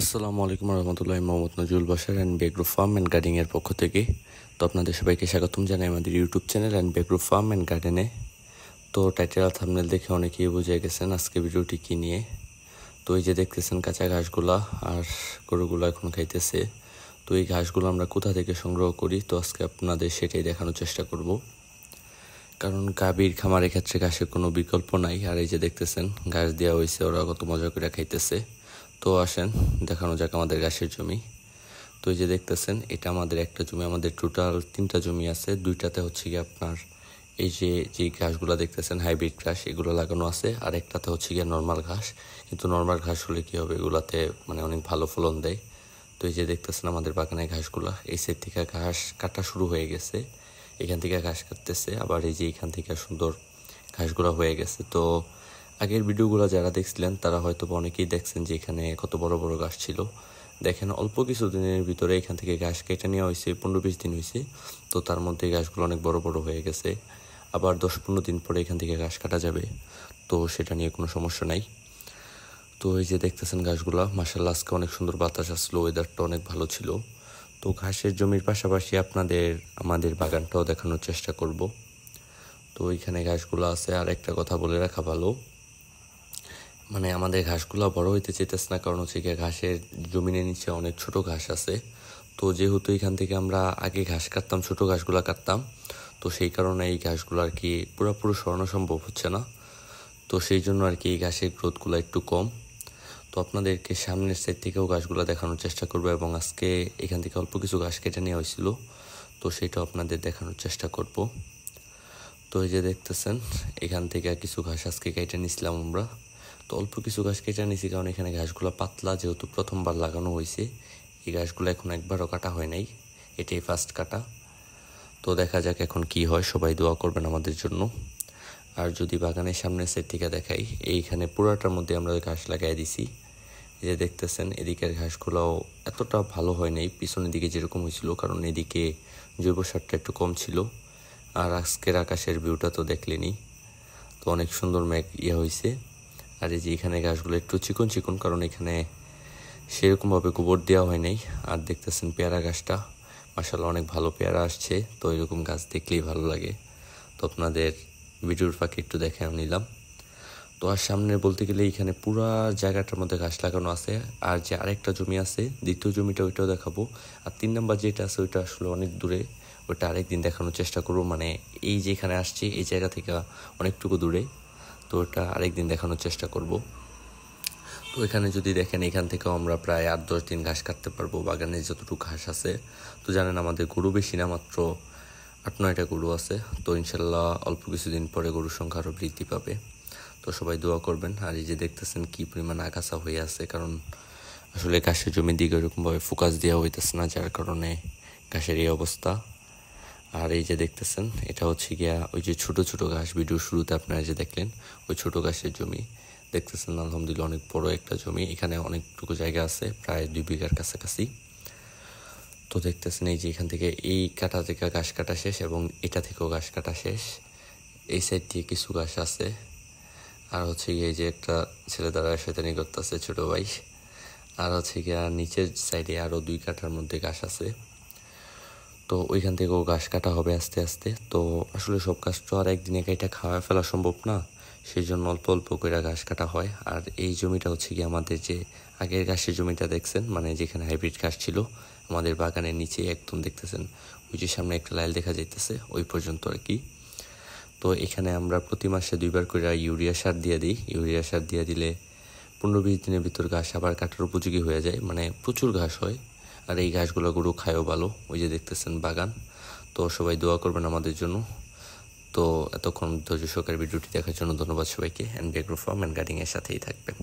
আসসালামু আলাইকুম রহমতুল্লাহ, Mohammad Nazrul Bashar and Begro farm and গার্ডেনের পক্ষ থেকে। তো আপনাদের সবাইকে স্বাগতম জানাই আমাদের YouTube channel and Begro farm and গার্ডেনে। তো টাইটেল আর থাম্বনেল দেখে অনেকেই বুঝে গেছেন আজকে ভিডিওটি কী নিয়ে। তো এই যে দেখতেছেন কাঁচা ঘাসগুলা আর গরুগুলো এখন খাইতেছে। তো এই ঘাসগুলো আমরা কোথা থেকে সংগ্রহ করি, তো আজকে আপনাদের সেটাই দেখানোর চেষ্টা করব। কারণ গাভীর খামারের ক্ষেত্রে ঘাসের কোনো বিকল্প নাই। আর এই যে দেখতেছেন ঘাস দেওয়া হয়েছে, ওরা কত মজা করে খাইতেছে। তো আসেন দেখানো যাক আমাদের ঘাসের জমি। তো এই যে দেখতেছেন এটা আমাদের একটা জমি, আমাদের টোটাল 3টা জমি আছে। 2টাতে হচ্ছে গিয়ে আপনার এই যে ঘাসগুলো দেখতেছেন হাইব্রিড ঘাস, এগুলো লাগানো আছে। আর একটাতে হচ্ছে গিয়ে নর্মাল ঘাস। কিন্তু নর্মাল ঘাস হলে কী হবে, এগুলাতে মানে অনেক ভালো ফলন দেয়। তো এই যে দেখতেছেন আমাদের বাগানের ঘাসগুলা, এই সাইড থেকে ঘাস কাটা শুরু হয়ে গেছে, এখান থেকে ঘাস কাটতেছে। আবার এই যে এখান থেকে সুন্দর ঘাসগুলো হয়ে গেছে। তো আগের ভিডিওগুলো যারা দেখছিলেন তারা হয়তো অনেকেই দেখছেন যে এখানে কত বড় বড় ঘাস ছিল। দেখেন অল্প কিছু দিনের ভিতরে এখান থেকে ঘাস কেটে নেওয়া হয়েছে, 15-20 দিন হয়েছে। তো তার মধ্যে ঘাসগুলো অনেক বড় বড় হয়ে গেছে। আবার 10-15 দিন পরে এখান থেকে ঘাস কাটা যাবে, তো সেটা নিয়ে কোনো সমস্যা নাই। তো এই যে দেখতেছেন ঘাসগুলা, মাশাআল্লাহ আজকে অনেক সুন্দর বাতাস আসলো, ওয়েদারটা অনেক ভালো ছিল। তো ঘাসের জমির পাশাপাশি আপনাদের আমাদের বাগানটাও দেখানোর চেষ্টা করব। তো এইখানে ঘাসগুলো আছে। আর একটা কথা বলে রাখা ভালো, মানে আমাদের ঘাসগুলো বড় হইতে চাইতেছে না, কারণ হচ্ছে গিয়ে ঘাসের জমিনের নিচে অনেক ছোট ঘাস আছে। তো যেহেতু এখান থেকে আমরা আগে ঘাস কাটতাম, ছোট ঘাসগুলো কাটতাম, তো সেই কারণে এই ঘাসগুলো আর কি পুরোপুরি সরানো সম্ভব হচ্ছে না। তো সেই জন্য আর কি এই ঘাসের গ্রোথগুলো একটু কম। তো আপনাদেরকে সামনের সাইড থেকেও ঘাসগুলো দেখানোর চেষ্টা করবো, এবং আজকে এখান থেকে অল্প কিছু ঘাস কেটে নেওয়া হয়েছিল, তো সেটাও আপনাদের দেখানোর চেষ্টা করব। তো এই যে দেখতেছেন এখান থেকে কিছু ঘাস আজকে কেটে নিছিলাম আমরা। তো অল্প কিছু ঘাস কেটে নিছি, কারণ এখানে ঘাসগুলো পাতলা, যেহেতু প্রথমবার লাগানো হয়েছে। এই ঘাসগুলো এখন একবারও কাটা হয় নাই, এটাই ফার্স্ট কাটা। তো দেখা যাক এখন কি হয়, সবাই দোয়া করবেন আমাদের জন্য। আর যদি বাগানের সামনের সাইড থেকে দেখাই, এইখানে পুরাটার মধ্যে আমরা ঘাস লাগাই দিছি। এই যে দেখতেছেন এদিকের ঘাসগুলোও এতটা ভালো হয় নাই পিছনের দিকে যেরকম হয়েছিল, কারণ এদিকে জৈব সারটা একটু কম ছিল। আর আজকের আকাশের ভিউটা তো দেখলেনি, তো অনেক সুন্দর মেঘ হয়েছে। আর এই যে এখানে ঘাসগুলো একটু চিকন চিকন, কারণ এখানে সেরকমভাবে গোবর দেওয়া হয় নাই। আর দেখতেছেন পেয়ারা গাছটা, মাশাআল্লাহ অনেক ভালো পেয়ারা আসছে। তো এরকম গাছ দেখলেই ভালো লাগে। তো আপনাদের ভিডিওর ফাঁকে একটু দেখাও নিলাম। তো আর সামনে বলতে গেলে এখানে পুরা জায়গাটার মধ্যে ঘাস লাগানো আছে। আর যে আরেকটা জমি আছে, দ্বিতীয় জমিটা, ওইটাও দেখাবো। আর 3 নাম্বার যেটা আছে ওইটা আসলে অনেক দূরে, ওইটা আরেকদিন দেখানোর চেষ্টা করবো। মানে এই যে এখানে আসছি এই জায়গা থেকে অনেকটুকু দূরে, তো ওটা আরেকদিন দেখানোর চেষ্টা করব। তো এখানে যদি দেখেন এখান থেকেও আমরা প্রায় 8-10 দিন ঘাস কাটতে পারবো, বাগানে যতটুকু ঘাস আছে। তো জানেন আমাদের গরু বেশি না, মাত্র 8-9টা গরু আছে। তো ইনশাল্লাহ অল্প কিছুদিন পরে গরুর সংখ্যা আরও বৃদ্ধি পাবে। তো সবাই দোয়া করবেন। আর এই যে দেখতেছেন কি পরিমাণ আগাছা হয়ে আছে, কারণ আসলে ঘাসের জমির দিকে ওরকমভাবে ফোকাস দেওয়া হইতেছে না, যার কারণে ঘাসের এই অবস্থা। আর এই যে দেখতেছেন এটা হচ্ছে গিয়া ওই যে ছোট ছোট ঘাস, ভিডিও শুরুতে আপনারা যে দেখলেন ওই ছোট ঘাসের জমি। দেখতেছেন আলহামদুলিল্লাহ অনেক বড় একটা জমি, এখানে অনেকটুকু জায়গা আছে, প্রায় 2 বিঘার কাছাকাছি। তো দেখতেছেন এই যে এখান থেকে এই কাটা থেকে ঘাস কাটা শেষ, এবং এটা থেকেও ঘাস কাটা শেষ। এই সাইড দিয়ে কিছু ঘাস আছে। আর হচ্ছে গিয়ে যে একটা ছেলে দাঁড়ায় শয়তানি করতেছে, ছোট ভাই। আর হচ্ছে গিয়ে নিচের সাইডে আরও 2 কাঠার মধ্যে ঘাস আছে। তো ওইখান থেকেও ঘাস কাটা হবে আস্তে আস্তে। তো আসলে সব ঘাস তো আর একদিনে কেটে খাওয়া ফেলা সম্ভব না, সেই জন্য অল্প অল্প করে ঘাস কাটা হয়। আর এই জমিটা হচ্ছে কি আমাদের যে আগের ঘাসের জমিটা দেখছেন, মানে যেখানে হাইব্রিড ঘাস ছিল, আমাদের বাগানের নিচে একদম দেখতেছেন ওই যে সামনে একটা লাইল দেখা যাইতেছে, ওই পর্যন্ত আর কি। তো এখানে আমরা প্রতি মাসে 2বার করে ইউরিয়া সার দিয়ে দিই। ইউরিয়া সার দিয়ে দিলে 15-20 দিনের ভিতর ঘাস আবার কাটার উপযোগী হয়ে যায়, মানে প্রচুর ঘাস হয়। আর এই ঘাসগুলো গরু খায়ও ভালো। ওই যে দেখতেছেন বাগান। তো সবাই দোয়া করবেন আমাদের জন্য। তো এতক্ষণ ধৈর্য সহকারে ভিডিওটি দেখার জন্য ধন্যবাদ সবাইকে। অ্যান্ড বেগ্রো ফার্ম অ্যান্ড গার্ডেনিংয়ের সাথেই থাকবেন।